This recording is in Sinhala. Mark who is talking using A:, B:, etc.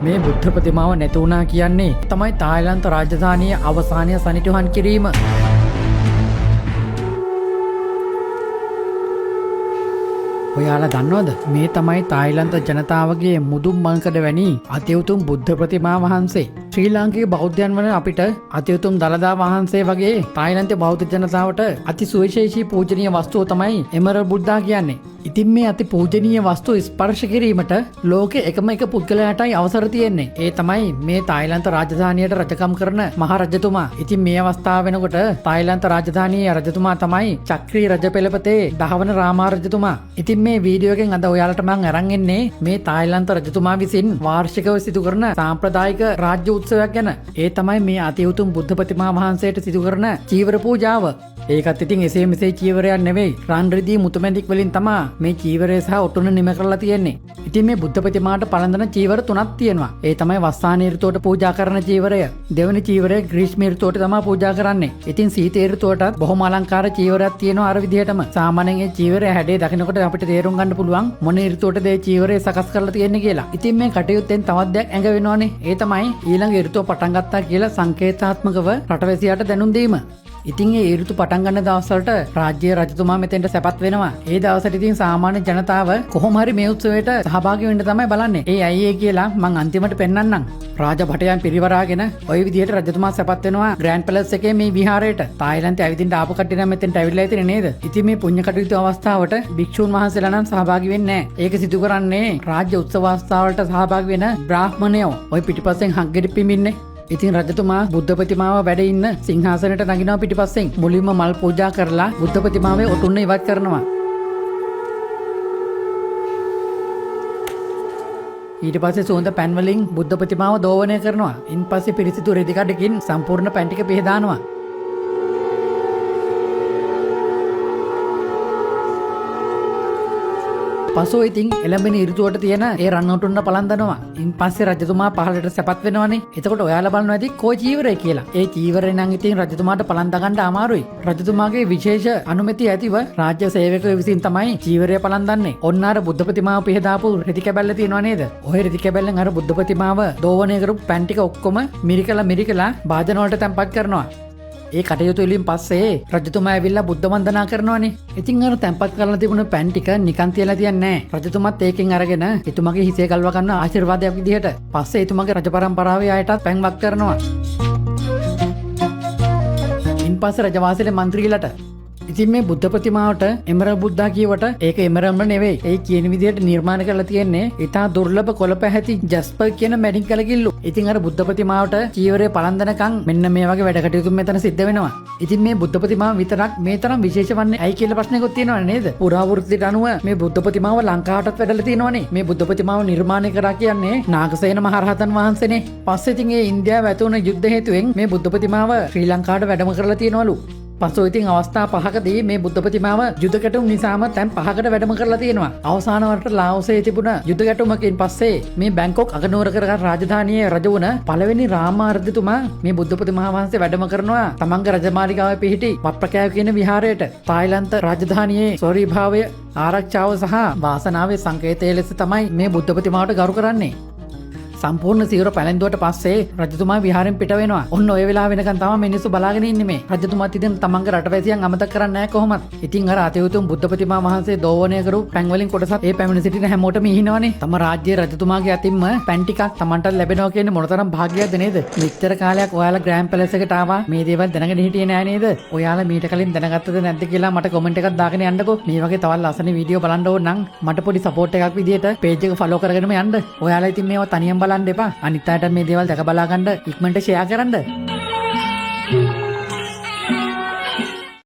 A: මේ බුද්ධ ප්‍රතිමාව නැති වුණා කියන්නේ තමයි තායිලන්ත රාජධානියේ අවසානයේ සනිටුහන් කිරීම. ඔයාලා දන්නවද මේ තමයි තායිලන්ත ජනතාවගේ මුදුන් මංකඩ වැනි අතිඋතුම් බුද්ධ ප්‍රතිමා වහන්සේ. ශ්‍රී ලාංකික බෞද්ධයන් වන අපිට අතිඋතුම් දළදා වහන්සේ වගේ තායිලන්තයේ බෞද්ධ ජනතාවට අති සුවිශේෂී පූජනීය වස්තුව තමයි එමරල්ඩ් බුද්දා කියන්නේ. ඉතින් මේ අති පූජනීය වස්තුව ස්පර්ශ කිරීමට ලෝකේ එකම එක පුද්ගලයාටයි අවසර තියෙන්නේ. ඒ තමයි මේ තායිලන්ත රාජධානියට රජකම් කරන මහ රජතුමා. ඉතින් මේ අවස්ථාව වෙනකොට තායිලන්ත රාජධානියේ රජතුමා තමයි චක්‍රී රජපෙළපතේ දහවන රාමා රජතුමා. ඉතින් මේ වීඩියෝ එකෙන් අද ඔයාලට මම අරන් එන්නේ මේ තායිලන්ත රජතුමා විසින් වාර්ෂිකව සිදු කරන සාම්ප්‍රදායික රාජ්‍ය උත්සවයක් ගැන. ඒ තමයි මේ අති උතුම් බුද්ධ ප්‍රතිමා වහන්සේට සිදු කරන චීවර පූජාව. ඒකත් ඉතින් එසේ මෙසේ චීවරයක් නෙවෙයි. රන් රිදී මුතුමැණික් වලින් තමයි මේ චීවරය සහ ඔටුන නිම කරලා තියෙන්නේ. ඉතින් මේ බුද්ධ ප්‍රතිමාට පළඳන චීවර තුනක් තියෙනවා. ඒ තමයි වස්සාන ඍතුවට පූජා කරන චීවරය. දෙවෙනි චීවරය ග්‍රීෂ්ම ඍතුවට තමයි පූජා කරන්නේ. ඉතින් සීත ඍතුවටත් බොහොම අලංකාර චීවරයක් තියෙනවා අර විදිහටම. සාමාන්‍යයෙන් මේ චීවරය හැඩේ දකිනකොට අපිට තේරුම් ගන්න පුළුවන් මොන ඍතුවටද මේ චීවරය සකස් කරලා තියෙන්නේ කියලා. ඉතින් මේ කටයුත්තෙන් තවත් දෙයක් ඇඟ වෙනවනේ. ඒ තමයි ඊළඟ ඍතුව පටන් ගත්තා කියලා සංකේතාත්මකව රටවැසියාට දැනුම් දීම. ඉතින් ඒ ඍතු පටන් ගන්න දවස්වලට රාජ්‍ය රජතුමා මෙතෙන්ට සැපත් වෙනවා. ඒ දවසට ඉතින් සාමාන්‍ය ජනතාව කොහොම හරි මේ උත්සවයට සහභාගී වෙන්න තමයි බලන්නේ. ඒ අයියේ කියලා මං අන්තිමට පෙන්නන්නම්. රාජභටයන් පිරිවරාගෙන ওই විදිහට රජතුමා සැපත් වෙනවා ග්‍රෑන්ඩ් පැලස් එකේ මේ විහාරයට. තායිලන්තේ ඇවිදින්න ආපු කට්ටිය නම් මෙතෙන්ට ඇවිල්ලා ඉතින් නේද? ඉතින් මේ පුණ්‍ය කටයුතු අවස්ථාවට භික්ෂූන් වහන්සේලා නම් සහභාගී වෙන්නේ නැහැ. ඒක සිදු කරන්නේ රාජ්‍ය උත්සව අවස්ථාවලට සහභාගී වෙන බ්‍රාහ්මණයෝ. ওই පිටිපස්සෙන් හග්ගෙඩි පිමින්නේ. ඉතින් රජතුමා බුද්ධ ප්‍රතිමාව වැඩ ඉන්න සිංහාසනයට නගිනවා පිටිපස්සෙන්. මුලින්ම මල් පූජා කරලා බුද්ධ ප්‍රතිමාවේ ඔටුන්න ඉවත් කරනවා. ඊට පස්සේ සුවඳ පැන් වලින් බුද්ධ ප්‍රතිමාව දෝවනය කරනවා. ඉන්පස්සේ පිරිසිදු රෙදි කඩකින් සම්පූර්ණ පැන් ටික පිහදානවා. පසෝ ඉතින් එළඹෙන ඍතුවට තියෙන ඒ රන් ඔටුන්න පලඳනවා. ඉන්පස්සේ රජතුමා පහළට සැපත් වෙනවනේ. එතකොට ඔයාලා බලනවා ඇති කෝ චීවරය කියලා. ඒ චීවරේ නම් ඉතින් රජතුමාට පලඳ ගන්න අමාරුයි. රජතුමාගේ විශේෂ අනුමැතිය ඇතිව රාජ්‍ය සේවකයෝ විසින් තමයි චීවරය පලඳන්නේ. ඔන්න අර බුද්ධ ප්‍රතිමාව පිහදාපු රෙදි කැබැල්ල තියෙනවා නේද? ඔය රෙදි කැබැල්ලෙන් අර බුද්ධ ප්‍රතිමාව දෝවනය කරපු පැන් ටික ඔක්කොම මිරිකලා භාජන වලට තැම්පත් කරනවා. ඒ කටයුතු වලින් පස්සේ රජතුමා ඇවිල්ලා බුද්ධ වන්දනා කරනවානේ. ඉතින් අර තැම්පත් කරලා තිබුණ පැන් ටික නිකන් තියලා තියන්නේ නැහැ. රජතුමාත් ඒකෙන් අරගෙන එතුමාගේ හිසේ ගල්ව ගන්න ආශිර්වාදයක් විදිහට. පස්සේ එතුමාගේ රජ පරම්පරාවේ අයටත් පැන් වක් කරනවා. ඉන්පස්සේ රජවාසලේ മന്ത്രിලට ඉතින් මේ බුද්ධ ප්‍රතිමාවට එමරල්ඩ් බුද්දා කියවට ඒක එමරල්ඩ් නෙවෙයි. ඒ කියන විදිහට නිර්මාණය කරලා තියෙන්නේ ඉතා දුර්ලභ කොළපැහැති ජස්පර් කියන මැණික් කලකිල්ලු. ඉතින් අර බුද්ධ ප්‍රතිමාවට චීවරය පලඳනකම් මෙන්න මේ වගේ වැඩ කටයුතු මෙතන සිද්ධ වෙනවා. ඉතින් මේ බුද්ධ ප්‍රතිමාව විතරක් මේ තරම් විශේෂ වන්නේ ඇයි කියලා ප්‍රශ්නයක්ත් තියෙනවනේ නේද? පුරාවෘත්තයට අනුව මේ බුද්ධ ප්‍රතිමාව ලංකාවටත් වැඩලා තියෙනවනේ. මේ බුද්ධ ප්‍රතිමාව නිර්මාණය කරා කියන්නේ නාගසේන මහරහතන් වහන්සේනේ. පස්සේ ඉතින් ඒ ඉන්දියාව ඇතුළු යුද්ධ හේතුවෙන් මේ බුද්ධ ප්‍රතිමාව ශ්‍රී ලංකාවට වැඩම කරලා තියෙනවලු. පසෝ ඉතින් අවස්ථා පහකදී මේ බුද්ධ ප්‍රතිමාව යුද ගැටුම් නිසාම තැන් පහකට වැඩම කරලා තියෙනවා. අවසාන වරට ලාओසයේ තිබුණ යුද ගැටුමකින් පස්සේ මේ බැංකොක් අගනුවර කරගත් රාජධානියේ රජ වුණ පළවෙනි රාමා රජතුමා මේ බුද්ධ ප්‍රතිමා වහන්සේ වැඩම කරනවා තමන්ගේ රජමාලිගාවේ පිහිටි වප්පකෑව කියන විහාරයට. තායිලන්ත රාජධානියේ ස්වරීභාවය ආරක්ෂාව සහ වාසනාවේ සංකේතය ලෙස තමයි මේ බුද්ධ ප්‍රතිමාවට ගරු කරන්නේ. සම්පූර්ණ සිවුර පැලැන්දුවට පස්සේ රජතුමා විහාරයෙන් පිට වෙනවා. ඔන්න ඔය වෙලාව වෙනකන් තමයි මිනිස්සු බලාගෙන ඉන්නේ මේ. රජතුමාත් ඉතින් තමන්ගේ රටවැසියන් අමතක කරන්නේ නැහැ කොහොමත්. ඉතින් අර අතිඋතුම් බුද්ධ ප්‍රතිමා වහන්සේ දෝවනය කරු පැන් වලින් කොටසක් ඒ පැමිණ සිටින හැමෝටම ඉහිනවනේ. තම රාජ්‍ය රජතුමාගේ අතින්ම පැන් ටිකක් තමන්ට ලැබෙනවා කියන්නේ මොනතරම් භාග්‍යයක්ද නේද? මෙච්චර කාලයක් ඔයාලා ග්‍රෑන්ඩ් පැලස් එකට ආවා මේ දේවල් දැනගෙන හිටියේ නෑ නේද? ඔයාලා මීට කලින් දැනගත්තද නැද්ද කියලා මට කමෙන්ට් එකක් දාගෙන යන්නකෝ. මේ වගේ තවත් ලස්සන වීඩියෝ බලන්න ඕන නම් මට පොඩි සපෝට් එකක් විදියට පේජ් එක ෆලෝ කරගෙනම යන්න. ඔයාලා ඉතින් මේවා තනියෙන් බලන්න එපා. අනිත් අයට මේ දේවල් දැක බලා ගන්න ඉක්මනට ෂෙයා කරන්න.